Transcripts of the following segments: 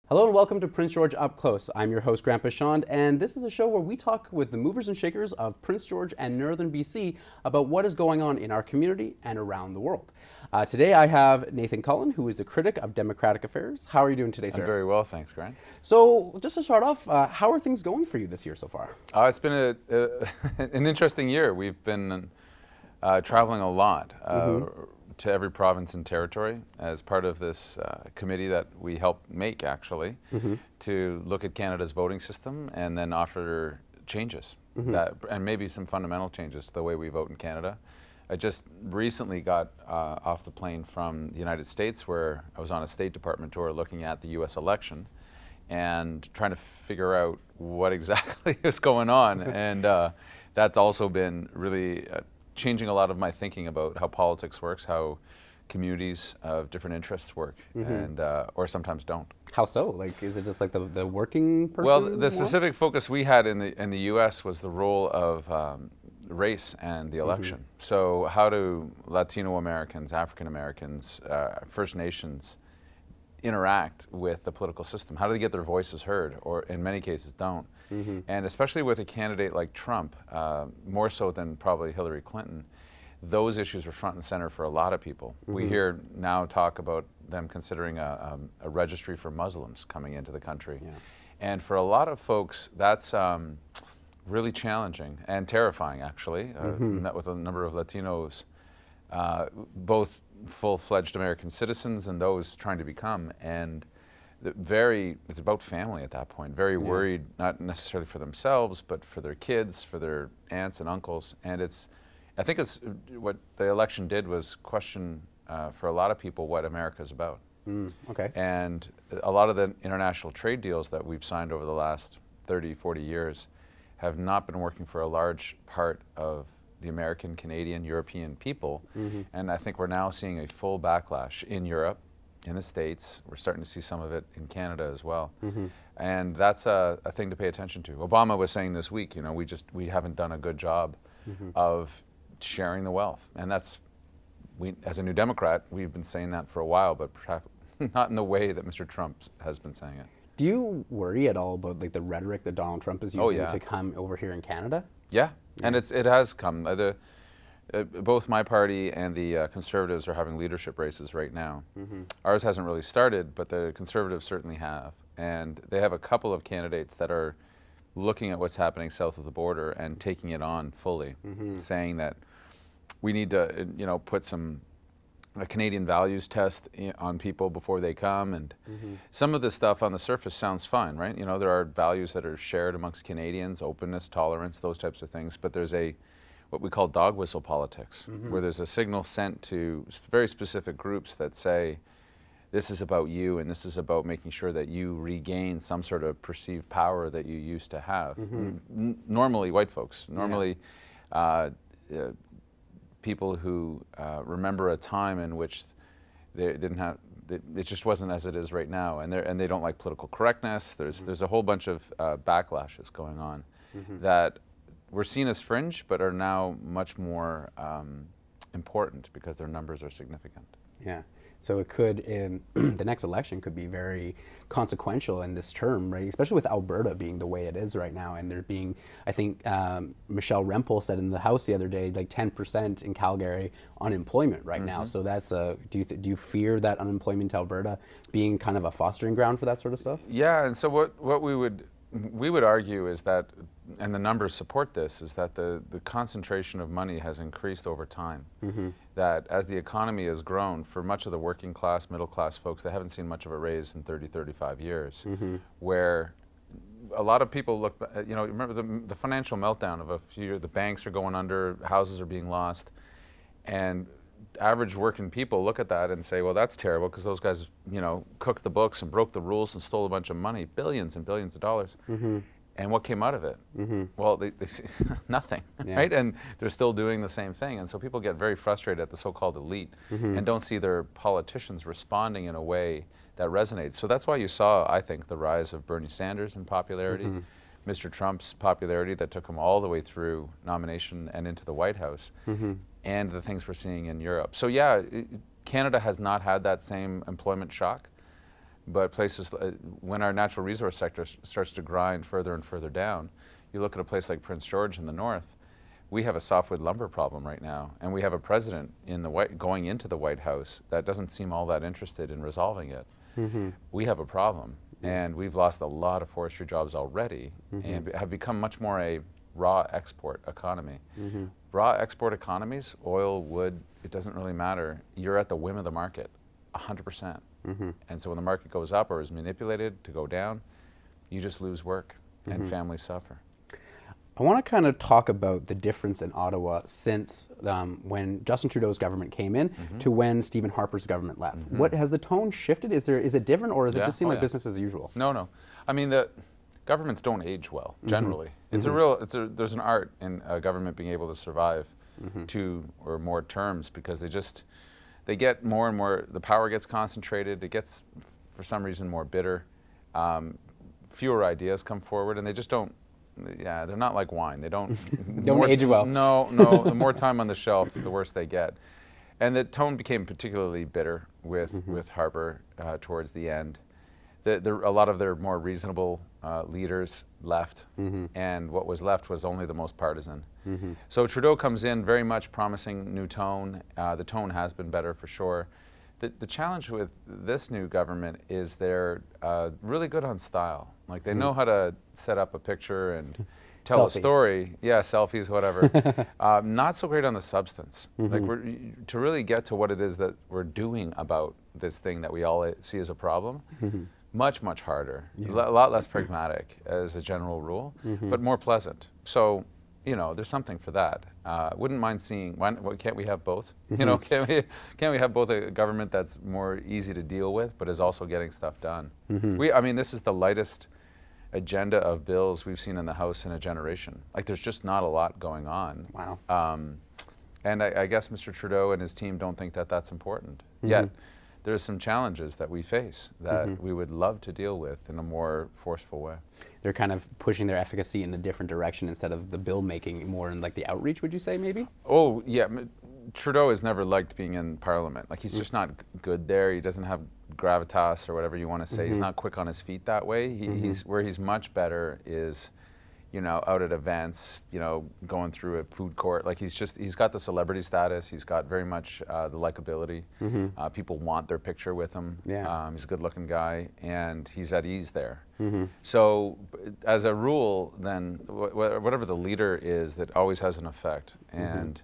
Hello and welcome to Prince George Up Close. I'm your host, Grant Bachand, and this is a show where we talk with the movers and shakers of Prince George and Northern BC about what is going on in our community and around the world. Today I have Nathan Cullen, who is the critic of Democratic Affairs. How are you doing today, sir? I'm very well, thanks, Grant. So, just to start off, how are things going for you this year so far? It's been an interesting year. We've been traveling a lot. To every province and territory as part of this committee that we helped make, actually, to look at Canada's voting system and then offer changes, and maybe some fundamental changes to the way we vote in Canada. I just recently got off the plane from the United States, where I was on a State Department tour looking at the U.S. election and trying to figure out what exactly is going on. And that's also been really changing a lot of my thinking about how politics works, how communities of different interests work, and or sometimes don't. How so? Like, is it just like the working person? Well, the specific focus we had in the U.S. was the role of race and the election. So how do Latino Americans, African Americans, First Nations interact with the political system? How do they get their voices heard, or in many cases don't? And especially with a candidate like Trump, more so than probably Hillary Clinton, those issues were front and center for a lot of people. We hear now talk about them considering a registry for Muslims coming into the country. And for a lot of folks, that's really challenging and terrifying, actually. Met with a number of Latinos, both full-fledged American citizens and those trying to become, and it's about family at that point, very worried, not necessarily for themselves, but for their kids, for their aunts and uncles. And I think it's what the election did was question for a lot of people what America's about. And a lot of the international trade deals that we've signed over the last 30, 40 years have not been working for a large part of the American, Canadian, European people. And I think we're now seeing a full backlash in Europe, in the States. We're starting to see some of it in Canada as well. And that's a thing to pay attention to. Obama was saying this week, you know, we haven't done a good job of sharing the wealth. And that's, as a New Democrat, we've been saying that for a while, but perhaps not in the way that Mr. Trump has been saying it. Do you worry at all about like the rhetoric that Donald Trump is using to come over here in Canada? And it has come. Both my party and the Conservatives are having leadership races right now. Ours hasn't really started, but the Conservatives certainly have. And they have a couple of candidates that are looking at what's happening south of the border and taking it on fully, saying that we need to, you know, put a Canadian values test on people before they come. And some of this stuff on the surface sounds fine, right? You know, there are values that are shared amongst Canadians, openness, tolerance, those types of things. But there's what we call dogwhistle politics, where there's a signal sent to very specific groups that say, this is about you and this is about making sure that you regain some sort of perceived power that you used to have. Normally white folks, normally people who remember a time in which they didn't have, it just wasn't as it is right now, and they don't like political correctness. There's a whole bunch of backlashes going on that were seen as fringe, but are now much more important because their numbers are significant. So it could, in the next election, could be very consequential in this term, right? Especially with Alberta being the way it is right now, and there being, I think Michelle Rempel said in the House the other day, like 10% in Calgary unemployment right now. So that's do you fear that unemployment to Alberta being kind of a fostering ground for that sort of stuff? Yeah, and so what we would argue is that, and the numbers support this, is that the concentration of money has increased over time. That as the economy has grown, for much of the working class, middle class folks, they haven't seen much of a raise in 30, 35 years, where a lot of people look, you know, remember the financial meltdown of a few years, the banks are going under, houses are being lost, and average working people look at that and say, well, that's terrible because those guys, you know, cooked the books and broke the rules and stole a bunch of money, billions and billions of dollars. And what came out of it? Well, they nothing, right? And they're still doing the same thing. And so people get very frustrated at the so-called elite and don't see their politicians responding in a way that resonates. So that's why you saw, I think, the rise of Bernie Sanders in popularity, Mr. Trump's popularity that took him all the way through nomination and into the White House, and the things we're seeing in Europe. So yeah, Canada has not had that same employment shock. But places, when our natural resource sector starts to grind further and further down, you look at a place like Prince George in the north, we have a softwood lumber problem right now, and we have a president in the going into the White House that doesn't seem all that interested in resolving it. We have a problem, and we've lost a lot of forestry jobs already, and have become much more a raw export economy. Raw export economies, oil, wood, it doesn't really matter. You're at the whim of the market, 100%. And so when the market goes up or is manipulated to go down, you just lose work and families suffer. I want to kind of talk about the difference in Ottawa since when Justin Trudeau's government came in to when Stephen Harper's government left. What has the tone shifted? Is it different, or does it just seem like business as usual? No. I mean, the governments don't age well generally. It's there's an art in a government being able to survive 2 or more terms, because they get more and more, the power gets concentrated, it gets, for some reason, more bitter, fewer ideas come forward, and they just don't, they're not like wine. They don't age well. No, the more time on the shelf, the worse they get. And the tone became particularly bitter with Harper towards the end. A lot of their more reasonable leaders left, and what was left was only the most partisan. So Trudeau comes in very much promising new tone. The tone has been better for sure. The challenge with this new government is they're really good on style. Like, they know how to set up a picture and tell a story. Yeah, selfies, whatever. Not so great on the substance. Like, to really get to what it is that we're doing about this thing that we all see as a problem, much harder. A lot less pragmatic as a general rule, but more pleasant. So, you know, there's something for that. Wouldn't mind seeing, can't we have both? You know, can't we have both a government that's more easy to deal with, but is also getting stuff done? I mean, this is the lightest agenda of bills we've seen in the House in a generation. Like, there's just not a lot going on. Wow. And I guess Mr. Trudeau and his team don't think that that's important. Yet, there's some challenges that we face that we would love to deal with in a more forceful way. They're kind of pushing their efficacy in a different direction instead of the bill making, more in like the outreach, would you say, maybe? Oh, yeah. Trudeau has never liked being in Parliament. Like, he's just not good there. He doesn't have gravitas or whatever you want to say. He's not quick on his feet that way. Where he's much better is, you know, out at events, you know, going through a food court. Like, he's got the celebrity status. He's got very much the likability. People want their picture with him. Yeah. He's a good-looking guy, and he's at ease there. So, as a rule, then whatever the leader is, that always has an effect. And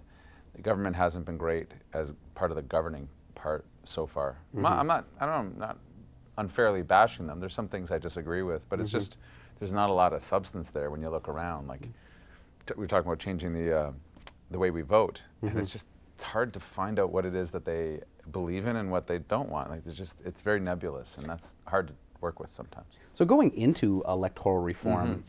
the government hasn't been great as part of the governing part so far. I'm not unfairly bashing them. There's some things I disagree with, but it's just, there's not a lot of substance there when you look around. Like, we're talking about changing the way we vote, and it's hard to find out what it is that they believe in and what they don't want. Like, it's very nebulous, and that's hard to work with sometimes. So going into electoral reform,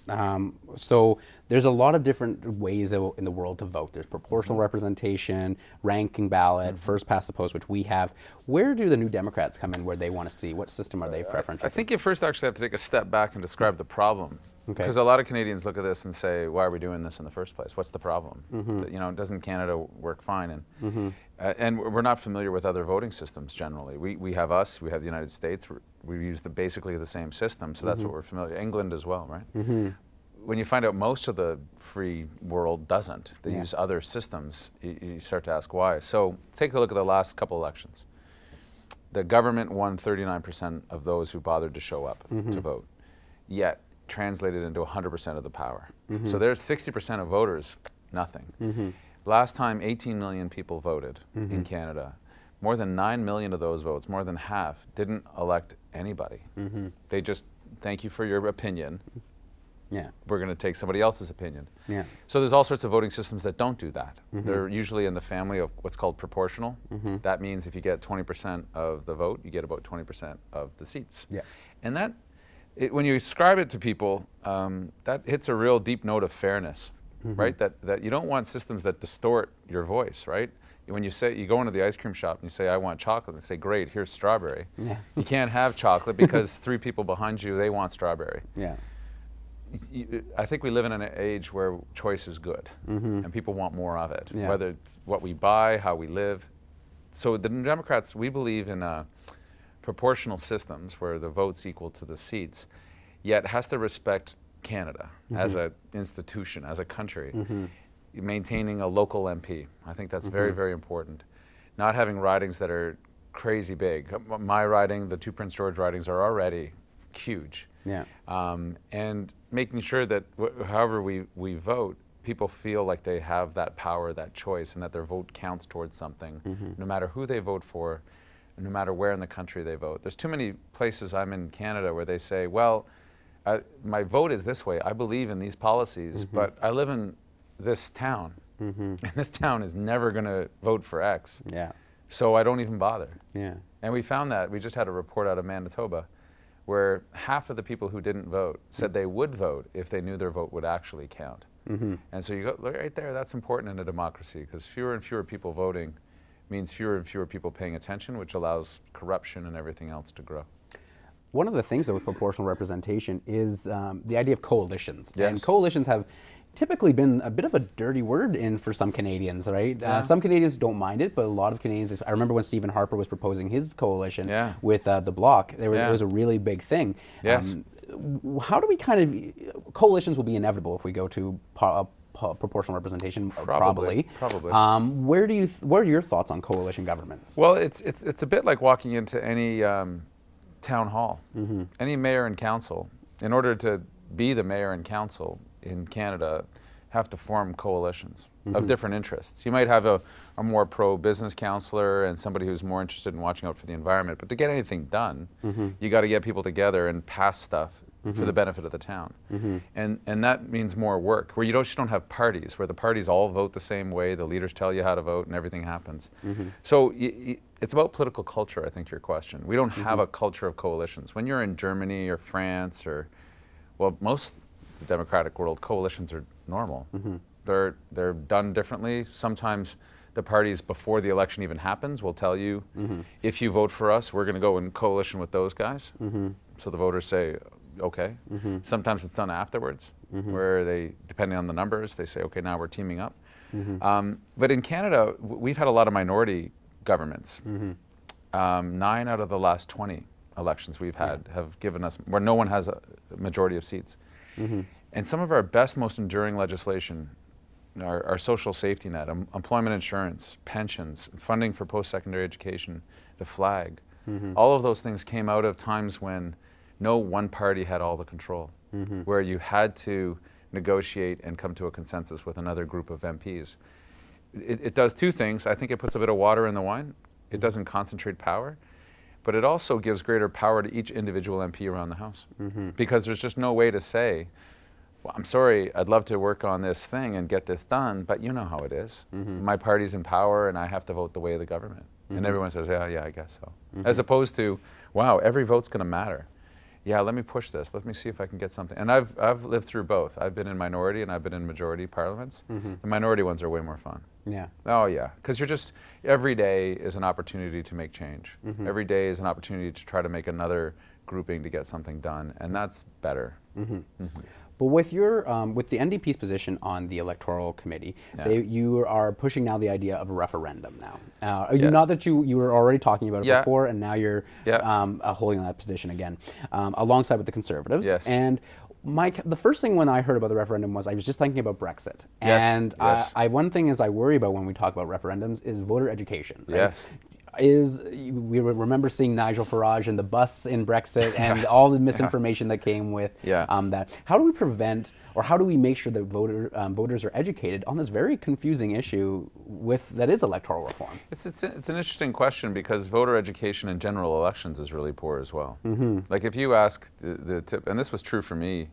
so there's a lot of different ways in the world to vote. There's proportional representation, ranking ballot, first past the post, which we have. Where do the New Democrats come in where they want to see? What system are they preferential? I think you first actually have to take a step back and describe the problem. Because a lot of Canadians look at this and say, why are we doing this in the first place? What's the problem? You know, doesn't Canada work fine? And we're not familiar with other voting systems generally. We have the United States. We use basically the same system, so that's what we're familiar with. England as well, right? When you find out most of the free world doesn't, they use other systems, you start to ask why. So take a look at the last couple elections. The government won 39% of those who bothered to show up to vote, yet translated into 100% of the power. So there's 60% of voters, nothing. Last time, 18 million people voted in Canada. More than 9 million of those votes, more than half, didn't elect anybody. They just, thank you for your opinion. We're going to take somebody else's opinion. So there's all sorts of voting systems that don't do that. They're usually in the family of what's called proportional. That means if you get 20% of the vote, you get about 20% of the seats. And when you describe it to people, that hits a real deep note of fairness, right? That you don't want systems that distort your voice, right? When you say, you go into the ice cream shop and you say, I want chocolate, and they say, great, here's strawberry. Yeah. You can't have chocolate because 3 people behind you, they want strawberry. Yeah. I think we live in an age where choice is good, and people want more of it, Yeah. whether it's what we buy, how we live. So the Democrats, we believe in proportional systems where the vote's equal to the seats, yet has to respect Canada as an institution, as a country, maintaining a local MP. I think that's very, very important. Not having ridings that are crazy big. My riding, the 2 Prince George ridings are already huge. Yeah. And making sure that however we vote, people feel like they have that power, that choice, and that their vote counts towards something, no matter who they vote for, no matter where in the country they vote. There's too many places I'm in Canada where they say, well, my vote is this way. I believe in these policies, but I live in this town, and this town is never going to vote for X. Yeah. So I don't even bother. Yeah. And we found that. We just had a report out of Manitoba where half of the people who didn't vote said they would vote if they knew their vote would actually count. And so you go right there, that's important in a democracy, because fewer and fewer people voting means fewer and fewer people paying attention, which allows corruption and everything else to grow. One of the things though with proportional representation is the idea of coalitions. Yes. And coalitions have typically been a bit of a dirty word for some Canadians, right? Some Canadians don't mind it, but a lot of Canadians, I remember when Stephen Harper was proposing his coalition with the Bloc, it was a really big thing. Yes. How do we coalitions will be inevitable if we go to proportional representation, probably. What are your thoughts on coalition governments? Well, it's a bit like walking into any town hall, any mayor and council. In order to be the mayor and council in Canada, have to form coalitions of different interests. You might have a more pro-business councillor and somebody who's more interested in watching out for the environment, but to get anything done, you got to get people together and pass stuff for the benefit of the town. And that means more work, where you just don't have parties, where the parties all vote the same way, the leaders tell you how to vote, and everything happens. So it's about political culture, I think, your question. We don't have a culture of coalitions. When you're in Germany or France or, well, most of the democratic world, coalitions are normal. They're done differently. Sometimes the parties, before the election even happens, will tell you, if you vote for us, we're going to go in coalition with those guys. So the voters say, okay. Sometimes it's done afterwards, where they, depending on the numbers, they say, okay, now we're teaming up. But in Canada, we've had a lot of minority governments. 9 out of the last 20 elections we've had have given us, where no one has a majority of seats. And some of our best, most enduring legislation, our social safety net, employment insurance, pensions, funding for post-secondary education, the flag, all of those things came out of times when no one party had all the control, where you had to negotiate and come to a consensus with another group of MPs. It does 2 things. I think it puts a bit of water in the wine. It doesn't concentrate power, but it also gives greater power to each individual MP around the House, because there's just no way to say, well, I'm sorry, I'd love to work on this thing and get this done, but you know how it is. My party's in power and I have to vote the way of the government. And everyone says, yeah, I guess so. As opposed to, wow, every vote's going to matter. Yeah, let me push this. Let me see if I can get something. And I've lived through both. I've been in minority and I've been in majority parliaments. The minority ones are way more fun. Yeah. Oh yeah, because you're just, every day is an opportunity to make change. Every day is an opportunity to try to make another grouping to get something done, and that's better. But with your with the NDP's position on the Electoral Committee, you are pushing now the idea of a referendum now. Not that you were already talking about it before, and now you're holding that position again, alongside with the Conservatives. And the first thing when I heard about the referendum was I was just thinking about Brexit. And one thing is I worry about when we talk about referendums is voter education. Right? We remember seeing Nigel Farage and the bus in Brexit and all the misinformation that came with that. How do we prevent, or how do we make sure that voters are educated on this very confusing issue that is electoral reform? It's an interesting question, because voter education in general elections is really poor as well. Like if you ask the tip, and this was true for me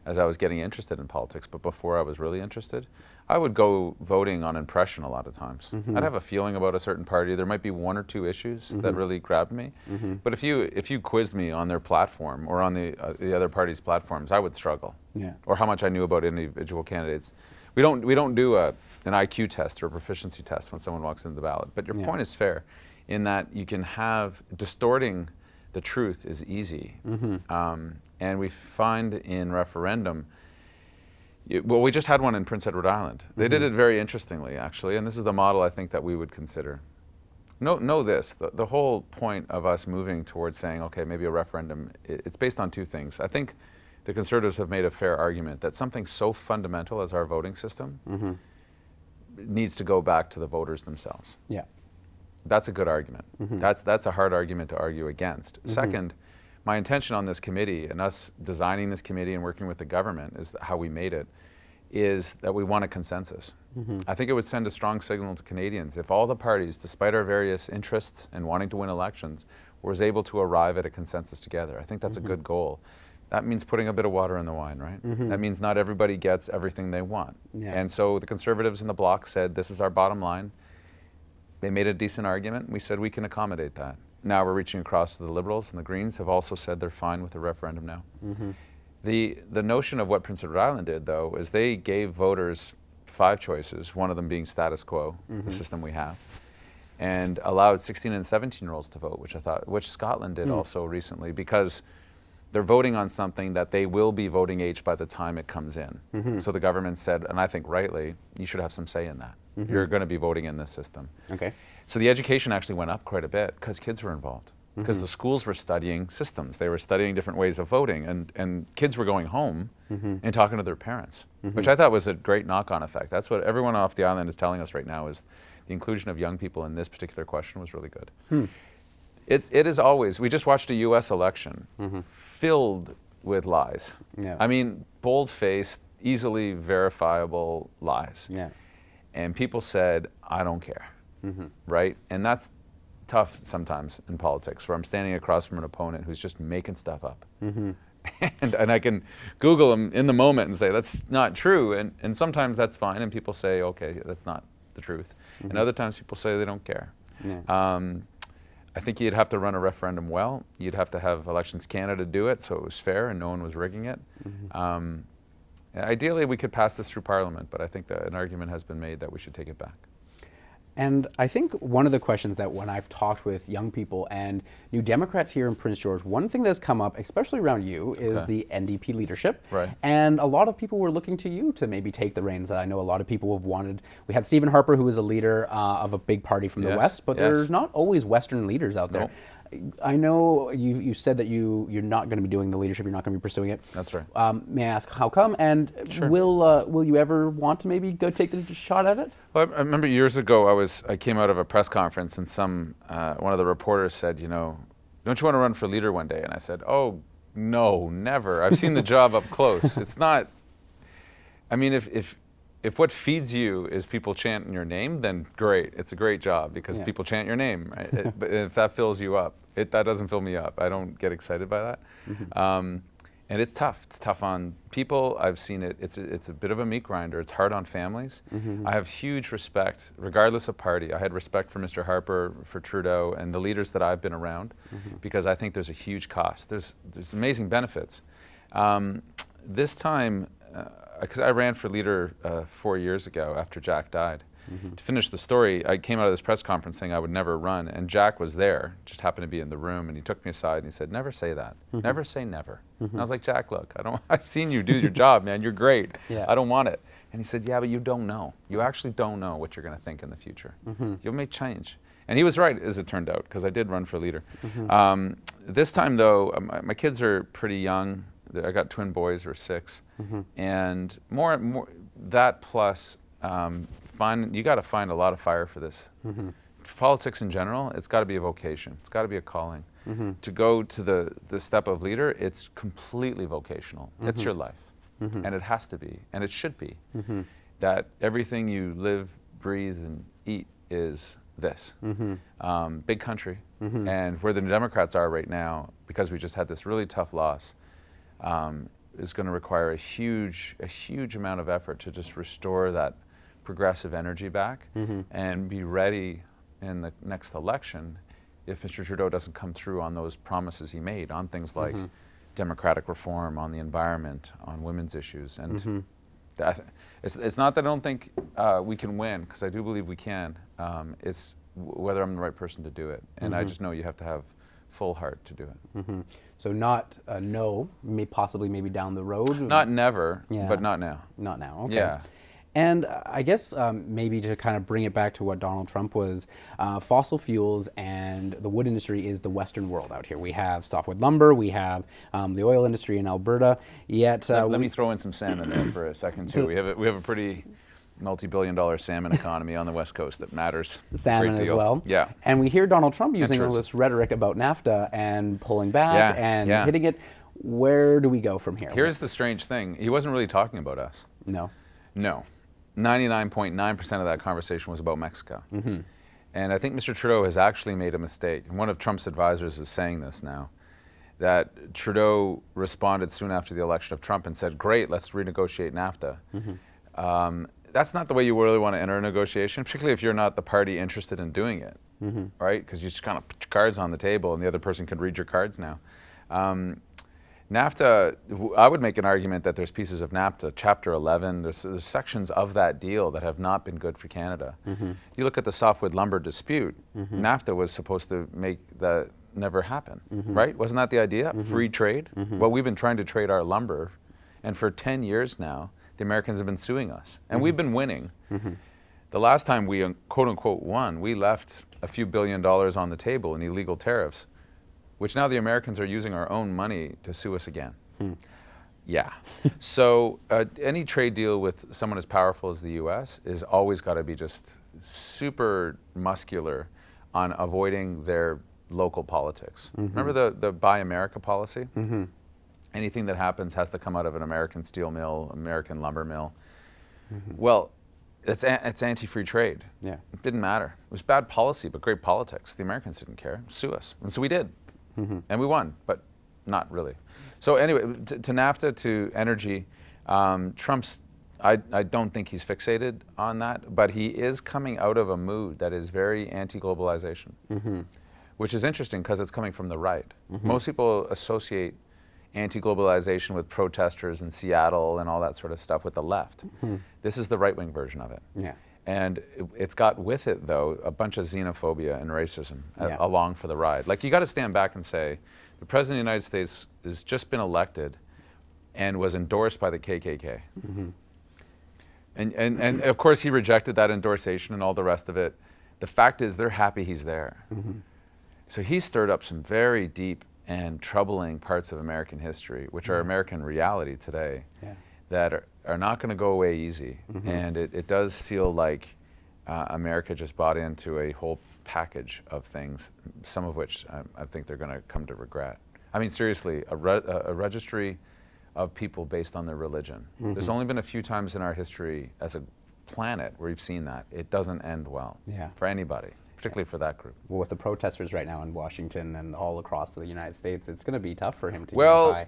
as I was getting interested in politics, but before I was really interested, I would go voting on impression a lot of times. I'd have a feeling about a certain party. There might be one or two issues that really grabbed me, but if you quizzed me on their platform or on the other party's platforms, I would struggle. Yeah. Or how much I knew about individual candidates. We don't do an IQ test or a proficiency test when someone walks into the ballot. But your point is fair, in that you can have distorting the truth is easy, and we find in referendum. Well, we just had one in Prince Edward Island. They did it very interestingly, actually, and this is the model I think that we would consider. Know this, the whole point of us moving towards saying, okay, maybe a referendum, it's based on two things. I think the Conservatives have made a fair argument that something so fundamental as our voting system needs to go back to the voters themselves. Yeah. That's a good argument. That's a hard argument to argue against. Second, my intention on this committee and us designing this committee and working with the government is how we made it, is that we want a consensus. I think it would send a strong signal to Canadians if all the parties, despite our various interests and wanting to win elections, was able to arrive at a consensus together. I think that's a good goal. That means putting a bit of water in the wine, right? That means not everybody gets everything they want. And so the Conservatives in the Bloc said, this is our bottom line. They made a decent argument. We said we can accommodate that. Now we're reaching across to the Liberals, and the Greens have also said they're fine with the referendum now. The notion of what Prince Edward Island did, though, is they gave voters 5 choices, one of them being status quo, the system we have, and allowed 16 and 17-year-olds to vote, which Scotland did also recently, because they're voting on something that they will be voting age by the time it comes in. So the government said, and I think rightly, you should have some say in that. You're going to be voting in this system. Okay. So the education actually went up quite a bit because kids were involved. Because the schools were studying systems. They were studying different ways of voting, and kids were going home and talking to their parents, which I thought was a great knock-on effect. That's what everyone off the island is telling us right now, is the inclusion of young people in this particular question was really good. It is always, we just watched a US election filled with lies. I mean, bold-faced, easily verifiable lies. And people said, I don't care, right? And that's tough sometimes in politics, where I'm standing across from an opponent who's just making stuff up. And I can Google them in the moment and say, that's not true. And sometimes that's fine, and people say, okay, that's not the truth. And other times people say they don't care. I think you'd have to run a referendum well. You'd have to have Elections Canada do it so it was fair and no one was rigging it. Ideally, we could pass this through Parliament, but I think that an argument has been made that we should take it back. And I think one of the questions that when I've talked with young people and New Democrats here in Prince George, one thing that's come up, especially around you, is the NDP leadership. And a lot of people were looking to you to maybe take the reins. I know a lot of people have wanted, we had Stephen Harper, who was a leader of a big party from the West, but there's not always Western leaders out there. I know you said that you're not going to be doing the leadership, you're not going to be pursuing it. That's right. May I ask how come? And will you ever want to maybe go take the shot at it? Well, I remember years ago I came out of a press conference and one of the reporters said, you know, don't you want to run for leader one day? And I said, oh no, never. I've seen the job up close. It's not. I mean, if what feeds you is people chanting your name, then great. It's a great job because people chant your name. Right? But if that fills you up, that doesn't fill me up. I don't get excited by that. And it's tough. It's tough on people. I've seen it. It's a bit of a meat grinder. It's hard on families. I have huge respect, regardless of party. I had respect for Mr. Harper, for Trudeau, and the leaders that I've been around, because I think there's a huge cost. There's amazing benefits. This time, because I ran for leader 4 years ago after Jack died. To finish the story, I came out of this press conference saying I would never run, and Jack was there, just happened to be in the room, and he took me aside and he said, never say that. Never say never. And I was like, Jack, look, I've seen you do your job, man. You're great. I don't want it. And he said, yeah, but you don't know. You actually don't know what you're going to think in the future. You'll make change. And he was right, as it turned out, because I did run for leader. This time, though, my kids are pretty young. I got twin boys who are 6, and more that plus you got to find a lot of fire for this. For politics in general, it's got to be a vocation. It's got to be a calling. To go to the step of leader, it's completely vocational. It's your life, and it has to be, and it should be. That everything you live, breathe, and eat is this. Big country, and where the Democrats are right now, because we just had this really tough loss. is going to require a huge amount of effort to just restore that progressive energy back and be ready in the next election if Mr. Trudeau doesn't come through on those promises he made on things like democratic reform, on the environment, on women's issues. And it's not that I don't think we can win, because I do believe we can. It's whether I'm the right person to do it. And I just know you have to have full heart to do it. So not no, possibly maybe down the road? Not never, but not now. Not now, okay. Yeah. And I guess maybe to kind of bring it back to what Donald Trump was, fossil fuels and the wood industry is the Western world out here. We have softwood lumber, we have the oil industry in Alberta, yet... let me throw in some salmon there for a second too. We have a pretty multi-billion-dollar salmon economy on the West Coast that matters. Salmon as well. Yeah. And we hear Donald Trump using all this rhetoric about NAFTA and pulling back and hitting it. Where do we go from here? Here's the strange thing. He wasn't really talking about us. No. No. 99.9% of that conversation was about Mexico. And I think Mr. Trudeau has actually made a mistake. One of Trump's advisors is saying this now, that Trudeau responded soon after the election of Trump and said, great, let's renegotiate NAFTA. That's not the way you really want to enter a negotiation, particularly if you're not the party interested in doing it, right? Because you just kind of put your cards on the table and the other person can read your cards now. NAFTA, I would make an argument that there's pieces of NAFTA, Chapter 11, there's sections of that deal that have not been good for Canada. You look at the softwood lumber dispute, NAFTA was supposed to make that never happen, right? Wasn't that the idea? Free trade? Well, we've been trying to trade our lumber, and for 10 years now, the Americans have been suing us, and we've been winning. The last time we quote-unquote won, we left a few $1 billion on the table in illegal tariffs, which now the Americans are using our own money to sue us again. Yeah. So any trade deal with someone as powerful as the U.S. is always got to be just super muscular on avoiding their local politics. Remember the Buy America policy? Anything that happens has to come out of an American steel mill, American lumber mill. Well, it's anti-free trade. Yeah. It didn't matter. It was bad policy, but great politics. The Americans didn't care. Sue us. And so we did. And we won, but not really. So anyway, to NAFTA, to energy, Trump's, I don't think he's fixated on that, but he is coming out of a mood that is very anti-globalization, which is interesting because it's coming from the right. Most people associate anti-globalization with protesters in Seattle and all that sort of stuff with the left. This is the right-wing version of it. Yeah. And it's got with it, though, a bunch of xenophobia and racism along for the ride. Like, you got to stand back and say, the President of the United States has just been elected and was endorsed by the KKK. And of course, he rejected that endorsation and all the rest of it. The fact is, they're happy he's there. So he stirred up some very deep and troubling parts of American history, which are American reality today, that are not going to go away easy. And it does feel like America just bought into a whole package of things, some of which I think they're going to come to regret. I mean, seriously, a registry of people based on their religion. There's only been a few times in our history as a planet where we've seen that. It doesn't end well for anybody, particularly for that group. Well, with the protesters right now in Washington and all across the United States, it's going to be tough for him to unify.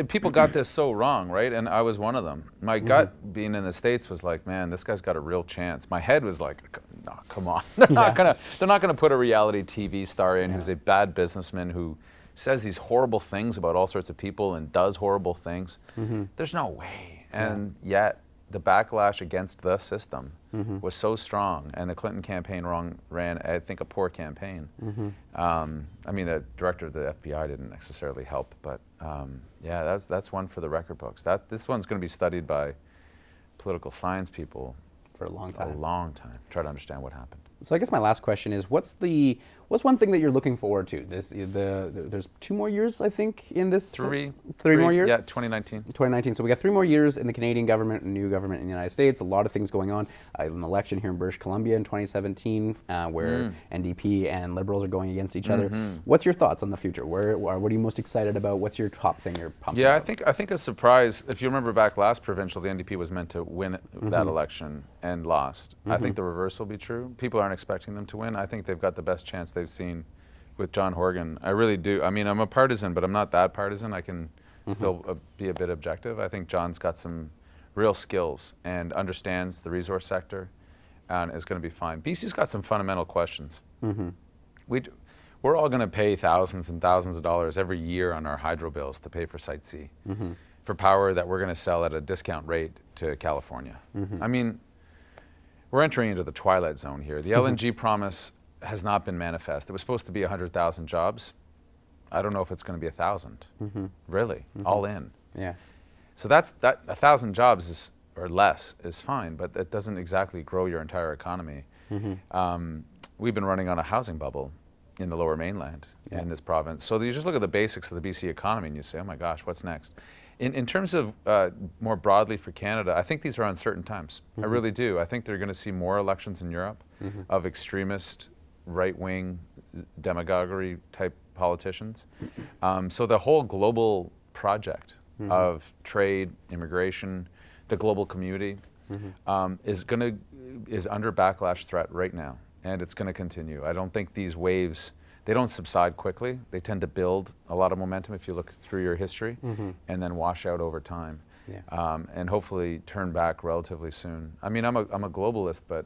People got this so wrong, right? And I was one of them. My gut, being in the States, was like, man, this guy's got a real chance. My head was like, no, come on. They're not gonna put a reality TV star in who's a bad businessman who says these horrible things about all sorts of people and does horrible things. There's no way. And yet, the backlash against the system was so strong, and the Clinton campaign ran, I think, a poor campaign. I mean, the director of the FBI didn't necessarily help, but yeah, that's one for the record books. This one's going to be studied by political science people for a long time. A long time. Try to understand what happened. So I guess my last question is, what's one thing that you're looking forward to? There's 2 more years, I think, in this. Three more years? Yeah, 2019. 2019. So we got 3 more years in the Canadian government, and new government in the United States. A lot of things going on. An election here in British Columbia in 2017, where NDP and Liberals are going against each other. What's your thoughts on the future? What are you most excited about? What's your top thing you're pumped about? I think a surprise. If you remember back last provincial, the NDP was meant to win that election and lost. I think the reverse will be true. People aren't expecting them to win. I think they've got the best chance they've seen with John Horgan. I really do. I mean, I'm a partisan, but I'm not that partisan. I can still be a bit objective. I think John's got some real skills and understands the resource sector and is going to be fine. BC's got some fundamental questions. We're all going to pay thousands and thousands of dollars every year on our hydro bills to pay for Site C, for power that we're going to sell at a discount rate to California. I mean, we're entering into the twilight zone here. The LNG promise has not been manifest. It was supposed to be 100,000 jobs. I don't know if it's going to be 1,000, really, all in. Yeah. So that 1,000 jobs is, or less is fine, but that doesn't exactly grow your entire economy. We've been running on a housing bubble in the Lower Mainland in this province. So you just look at the basics of the BC economy and you say, oh my gosh, what's next? In terms of more broadly for Canada, I think these are uncertain times. I really do. I think they're going to see more elections in Europe of extremist, right-wing, demagoguery type politicians. So the whole global project of trade, immigration, the global community is under backlash threat right now, and it's going to continue. I don't think these waves, they don't subside quickly. They tend to build a lot of momentum if you look through your history, and then wash out over time, and hopefully turn back relatively soon. I mean, I'm a globalist, but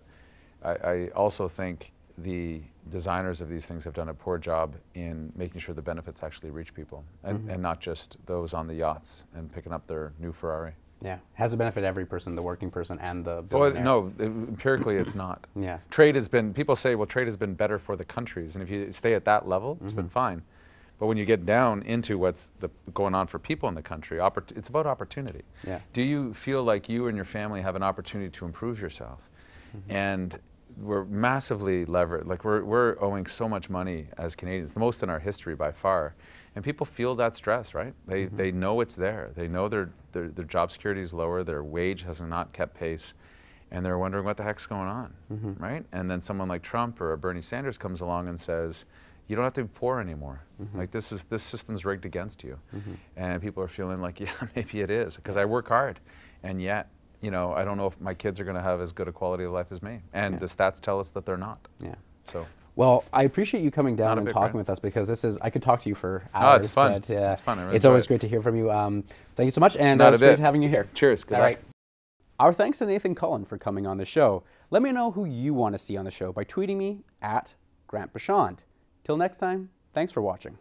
I also think the designers of these things have done a poor job in making sure the benefits actually reach people, and not just those on the yachts and picking up their new Ferrari. Yeah, has to benefit every person, the working person and the billionaire. Well, no, empirically it's not. Yeah. Trade has been, people say, well, trade has been better for the countries, and if you stay at that level, it's been fine. But when you get down into what's going on for people in the country, it's about opportunity. Yeah. Do you feel like you and your family have an opportunity to improve yourself? And we're massively levered, like we're owing so much money as Canadians, the most in our history by far. And people feel that stress, right? They know it's there. They know their job security is lower, their wage has not kept pace, and they're wondering what the heck's going on, right? And then someone like Trump or Bernie Sanders comes along and says, you don't have to be poor anymore. Like this system's rigged against you. And people are feeling like, yeah, maybe it is, because I work hard, and yet, you know, I don't know if my kids are going to have as good a quality of life as me. And the stats tell us that they're not. Yeah. So. Well, I appreciate you coming down and talking with us, because this is, I could talk to you for hours. Oh, it's fun. But, it's fun. I really it's always great to hear from you. Thank you so much, and it's great having you here. Cheers. Good luck. Right. Our thanks to Nathan Cullen for coming on the show. Let me know who you want to see on the show by tweeting me at Grant Bachand. Till next time, thanks for watching.